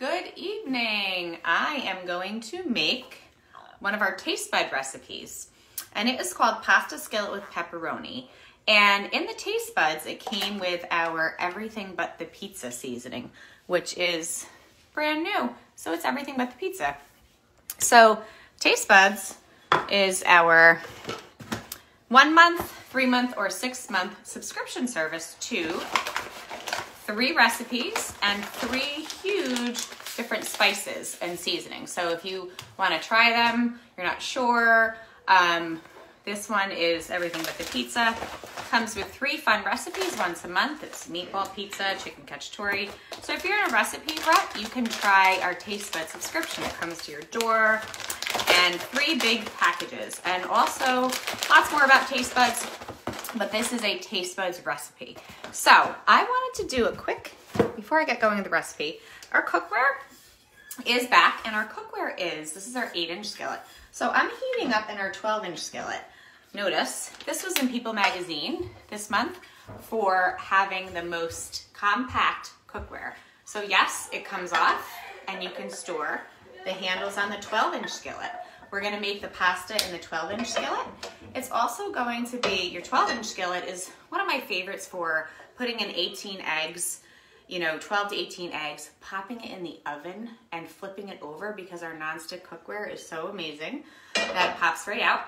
Good evening. I am going to make one of our taste bud recipes, and it is called pasta skillet with pepperoni. And in the taste buds, it came with our everything but the pizza seasoning, which is brand new. So it's everything but the pizza. So taste buds is our 1 month, 3 month, or 6 month subscription service to 3 recipes and 3 huge different spices and seasonings. So if you want to try them, you're not sure, this one is everything but the pizza. Comes with 3 fun recipes once a month. It's meatball pizza, chicken cacciatore. So if you're in a recipe rut, you can try our taste bud subscription. It comes to your door, and 3 big packages. And also lots more about taste buds, but this is a taste buds recipe. So I wanted to do a quick, before I get going with the recipe, our cookware is back, and our cookware this is our 8-inch skillet. So I'm heating up in our 12-inch skillet. Notice, this was in People magazine this month for having the most compact cookware. So yes, it comes off and you can store the handles on the 12-inch skillet. We're gonna make the pasta in the 12-inch skillet. It's also going to be, your 12-inch skillet is one of my favorites for putting in 18 eggs, 12 to 18 eggs, popping it in the oven and flipping it over, because our nonstick cookware is so amazing that it pops right out.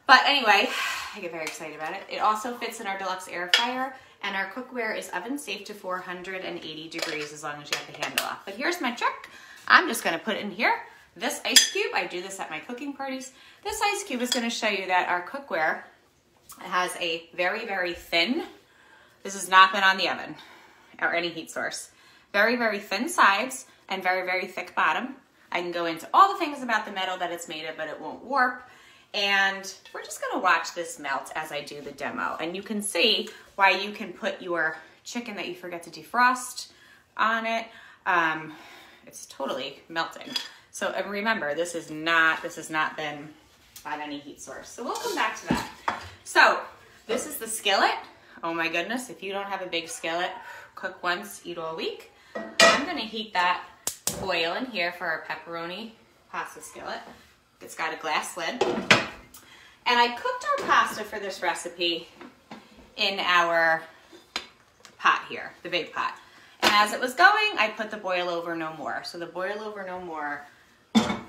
But anyway, I get very excited about it. It also fits in our deluxe air fryer, and our cookware is oven safe to 480 degrees as long as you have the handle off. But here's my trick. I'm just gonna put it in here. This ice cube, I do this at my cooking parties. This ice cube is gonna show you that our cookware has a very, very thin, this has not been on the oven or any heat source. Very, very thin sides and very, very thick bottom. I can go into all the things about the metal that it's made of, but it won't warp. And we're just gonna watch this melt as I do the demo. And you can see why you can put your chicken that you forget to defrost on it. It's totally melting. So remember, this has not been on any heat source. So we'll come back to that. So this is the skillet. Oh my goodness, if you don't have a big skillet, cook once, eat all week. I'm gonna heat that oil in here for our pepperoni pasta skillet. It's got a glass lid. And I cooked our pasta for this recipe in our pot here, the big pot. And as it was going, I put the boil over no more. So the boil over no more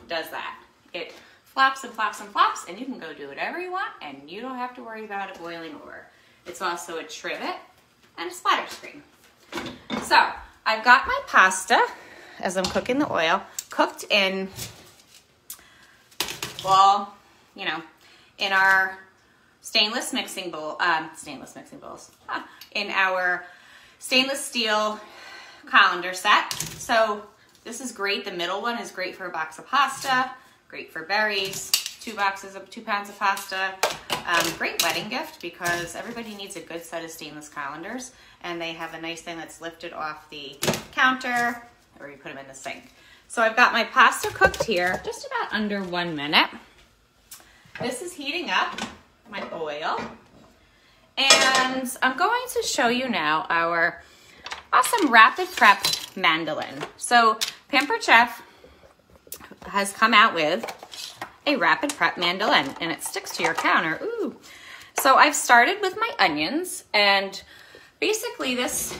does that. It flops and flops and flops, and you can go do whatever you want, and you don't have to worry about it boiling over. It's also a trivet and a splatter screen. So I've got my pasta, as I'm cooking the oil, cooked in, well, in our stainless mixing bowl, in our stainless steel colander set. So this is great. The middle one is great for a box of pasta, great for berries, 2 pounds of pasta. Great wedding gift, because everybody needs a good set of stainless colanders, and they have a nice thing that's lifted off the counter, or you put them in the sink. So I've got my pasta cooked here, just about under 1 minute. This is heating up, my oil. And I'm going to show you now our awesome Rapid Prep mandolin. So Pampered Chef has come out with a Rapid Prep mandolin, and it sticks to your counter. Ooh. So I've started with my onions, and basically this,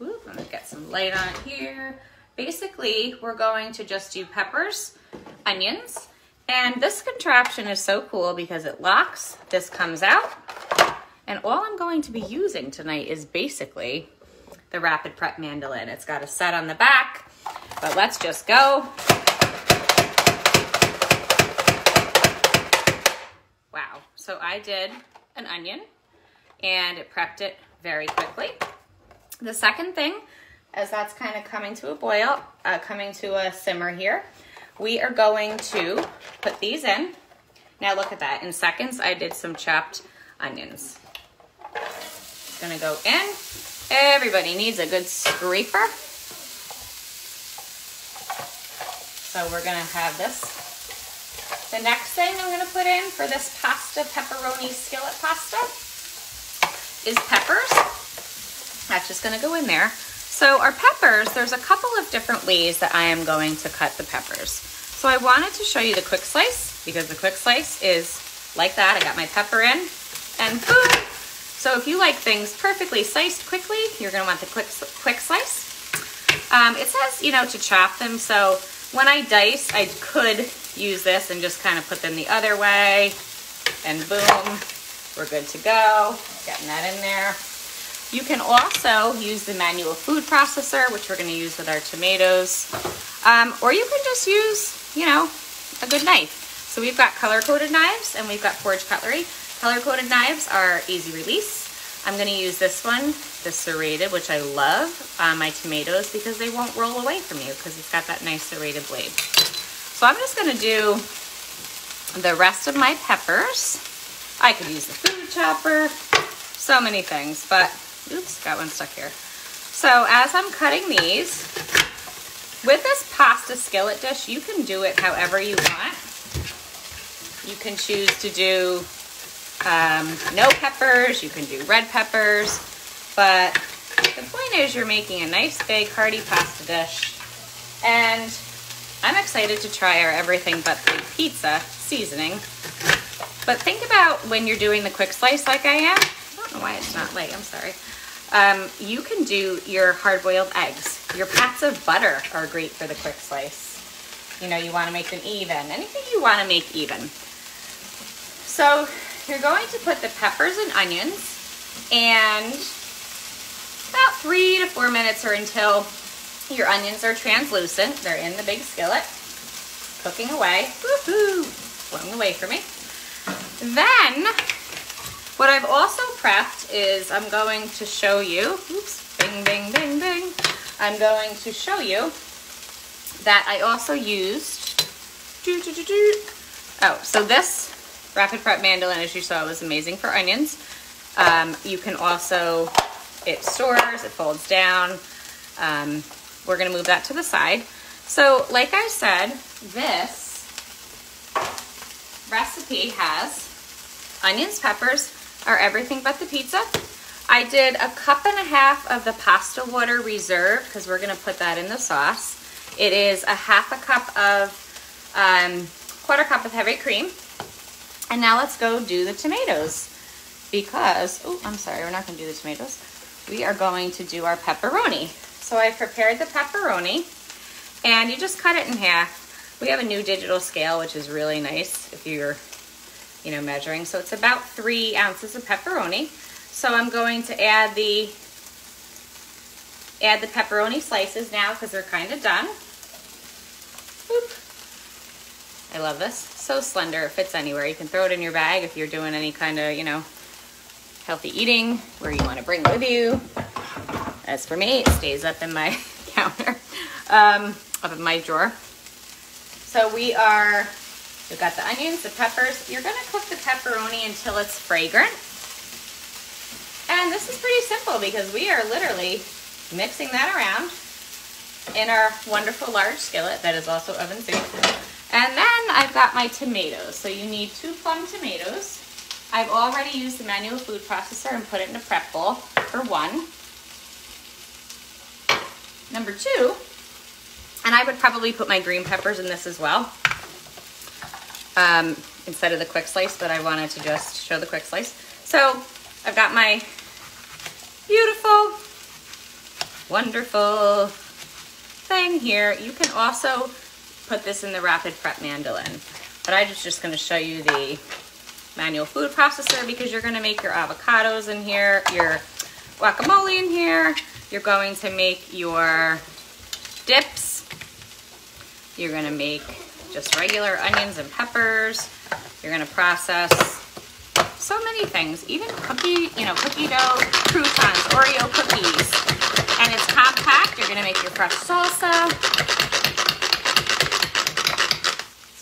I'm gonna get some light on it here. Basically, we're going to just do peppers, onions, and this contraption is so cool because it locks, this comes out, and all I'm going to be using tonight is basically the Rapid Prep mandolin. It's got a set on the back, but let's just go. Wow, so I did an onion, and it prepped it very quickly. The second thing, as that's kind of coming to a boil, coming to a simmer here, we are going to put these in. Now look at that, in seconds I did some chopped onions. It's gonna go in. Everybody needs a good scraper. So we're gonna have this. The next thing I'm gonna put in for this pasta, pepperoni skillet pasta, is peppers. That's just gonna go in there. So our peppers, there's a couple of different ways that I am going to cut the peppers. So I wanted to show you the quick slice because the quick slice is like that. I got my pepper in and boom. So if you like things perfectly sliced quickly, you're gonna want the quick slice. It says, you know, to chop them. So when I dice, I could use this and just kind of put them the other way and boom, we're good to go. Getting that in there. You can also use the manual food processor, which we're gonna use with our tomatoes. Or you can just use, you know, a good knife. So we've got color-coded knives and we've got forged cutlery. Color-coded knives are easy release. I'm gonna use this one, the serrated, which I love on my tomatoes because they won't roll away from you because it's got that nice serrated blade. So I'm just gonna do the rest of my peppers. I could use the food chopper, so many things, but oops, got one stuck here. So as I'm cutting these, with this pasta skillet dish, you can do it however you want. You can choose to do no peppers, you can do red peppers, but the point is you're making a nice big hearty pasta dish, and I'm excited to try our everything but the pizza seasoning. But think about when you're doing the quick slice like I am. I don't know why it's not light, I'm sorry. You can do your hard-boiled eggs. Your pats of butter are great for the quick slice. You know, you want to make them even. Anything you want to make even. So you're going to put the peppers and onions, and about 3 to 4 minutes or until your onions are translucent. They're in the big skillet, cooking away. Woohoo! Flowing away for me. Then, what I've also prepped is I'm going to show you, oops, bing, bing, bing, bing. I'm going to show you that I also used, oh, so this Rapid Prep mandolin, as you saw, was amazing for onions. You can also, it stores, it folds down. We're gonna move that to the side. So, like I said, this recipe has onions, peppers, are everything but the pizza. I did 1.5 cups of the pasta water reserve because we're gonna put that in the sauce. It is 1/2 cup of, 1/4 cup of heavy cream. And now let's go do the tomatoes because, oh, I'm sorry, we're not gonna do the tomatoes. We are going to do our pepperoni. So I prepared the pepperoni and you just cut it in half. We have a new digital scale, which is really nice if you're, you know, measuring. So it's about 3 ounces of pepperoni. So I'm going to add the pepperoni slices now because they're kind of done. Boop. I love this. So slender, it fits anywhere. You can throw it in your bag if you're doing any kind of, you know, healthy eating where you want to bring with you. As for me, it stays up in my counter, up in my drawer. So we've got the onions, the peppers. You're gonna cook the pepperoni until it's fragrant. And this is pretty simple because we are literally mixing that around in our wonderful large skillet that is also oven safe. And then I've got my tomatoes. So you need 2 plum tomatoes. I've already used the manual food processor and put it in a prep bowl for 1. Number 2, and I would probably put my green peppers in this as well, instead of the quick slice, but I wanted to just show the quick slice. So I've got my beautiful, wonderful thing here. You can also put this in the Rapid Prep mandolin, but I'm just going to show you the manual food processor because you're going to make your avocados in here, your guacamole in here. You're going to make your dips. You're going to make just regular onions and peppers. You're going to process so many things, even cookie dough, croutons, Oreo cookies, and it's compact. You're going to make your fresh salsa.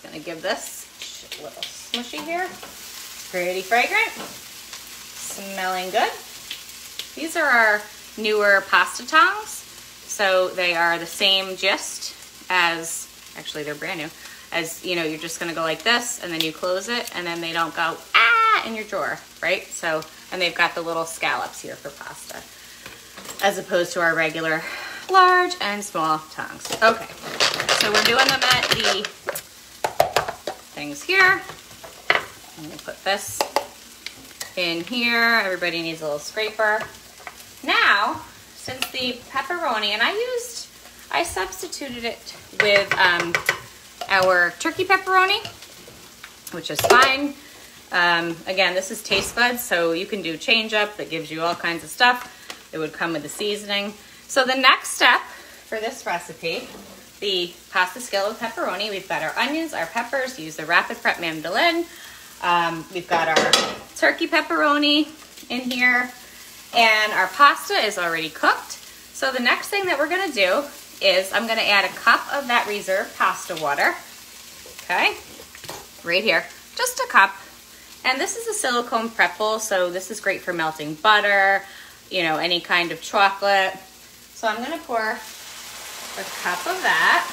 Gonna give this a little smushy here. Pretty fragrant, smelling good. These are our newer pasta tongs. So they are the same gist as, actually they're brand new, as, you know, you're just gonna go like this and then you close it and then they don't go in your drawer, right? So, and they've got the little scallops here for pasta as opposed to our regular large and small tongs. Okay, so we're doing them at the things here. I'm gonna put this in here. Everybody needs a little scraper. Now, since the pepperoni, and I substituted it with our turkey pepperoni, which is fine. Again, this is Taste Buds, so you can do change up that gives you all kinds of stuff. It would come with the seasoning. So the next step for this recipe, the pasta skillet with pepperoni, we've got our onions, our peppers, use the Rapid Prep mandolin. We've got our turkey pepperoni in here, and our pasta is already cooked. So the next thing that we're gonna do is I'm gonna add a cup of that reserved pasta water, okay? Right here, just a cup. And this is a silicone prep bowl, so this is great for melting butter, you know, any kind of chocolate. So I'm gonna pour a cup of that,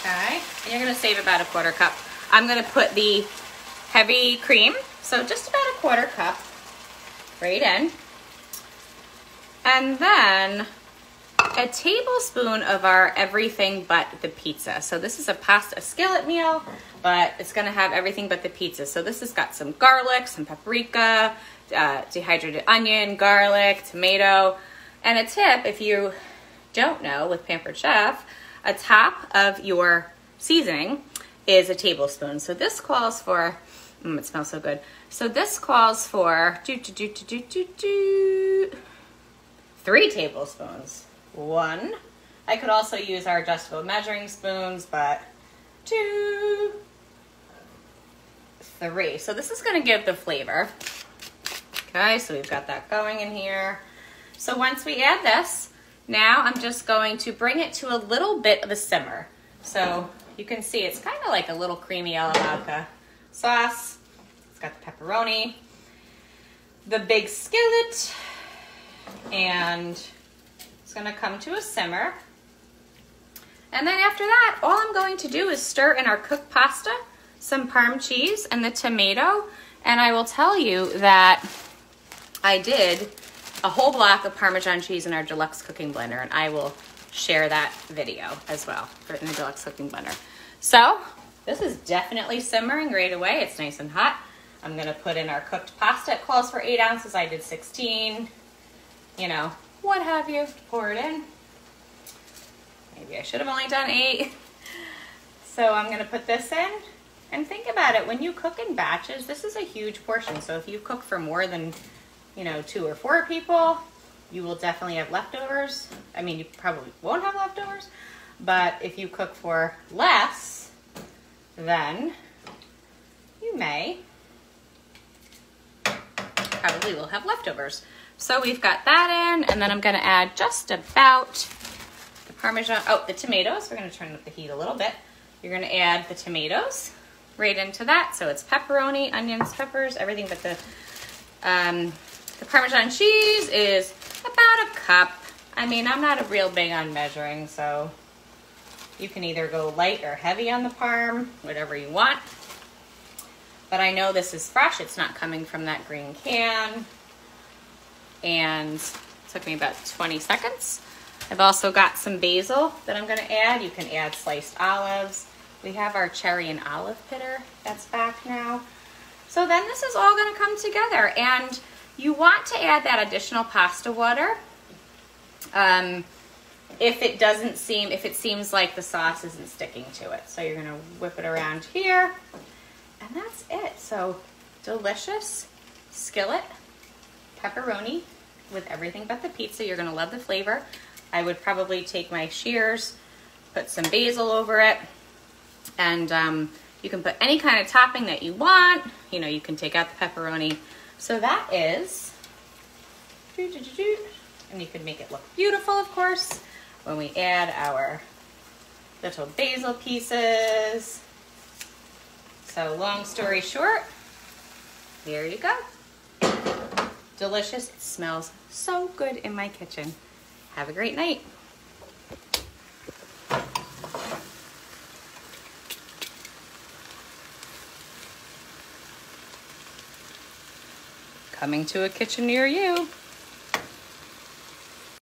okay? And you're gonna save about a quarter cup. I'm gonna put the heavy cream, so just about a quarter cup right in. And then a tablespoon of our everything but the pizza. So this is a pasta skillet meal, but it's gonna have everything but the pizza. So this has got some garlic, some paprika, dehydrated onion, garlic, tomato. And a tip, if you don't know with Pampered Chef, a top of your seasoning is a tablespoon. So this calls for, it smells so good. So this calls for 3 tablespoons. 1. I could also use our adjustable measuring spoons, but 2, 3. So this is gonna give the flavor. Okay, so we've got that going in here. So once we add this, now I'm just going to bring it to a little bit of a simmer. So you can see it's kind of like a little creamy alla vodka sauce. It's got the pepperoni, the big skillet, and it's gonna come to a simmer. And then after that, all I'm going to do is stir in our cooked pasta, some Parm cheese, and the tomato. And I will tell you that I did a whole block of Parmesan cheese in our deluxe cooking blender, and I will share that video as well in the deluxe cooking blender. So this is definitely simmering right away. It's nice and hot. I'm gonna put in our cooked pasta. It calls for 8 ounces. I did 16, you know, what have you, pour it in. Maybe I should have only done 8. So I'm gonna put this in, and think about it, when you cook in batches, this is a huge portion. So if you cook for more than, you know, 2 or 4 people, you will definitely have leftovers. I mean, you probably won't have leftovers, but if you cook for less, then you may probably will have leftovers. So we've got that in, and then I'm gonna add just about the Parmesan, the tomatoes. We're gonna turn up the heat a little bit. You're gonna add the tomatoes right into that. So it's pepperoni, onions, peppers, everything but the Parmesan cheese is about a cup. I mean, I'm not a real big on measuring, so you can either go light or heavy on the Parm, whatever you want. But I know this is fresh. It's not coming from that green can. And it took me about 20 seconds. I've also got some basil that I'm gonna add. You can add sliced olives. We have our cherry and olive pitter that's back now. So then this is all gonna come together, and you want to add that additional pasta water if it seems like the sauce isn't sticking to it. So you're gonna whip it around here, and that's it. So delicious skillet pepperoni with everything but the pizza. You're gonna love the flavor. I would probably take my shears, put some basil over it, and you can put any kind of topping that you want. You know, you can take out the pepperoni. So that is, and you can make it look beautiful, of course, when we add our little basil pieces. So long story short, there you go. Delicious. It smells so good in my kitchen. Have a great night. Coming to a kitchen near you.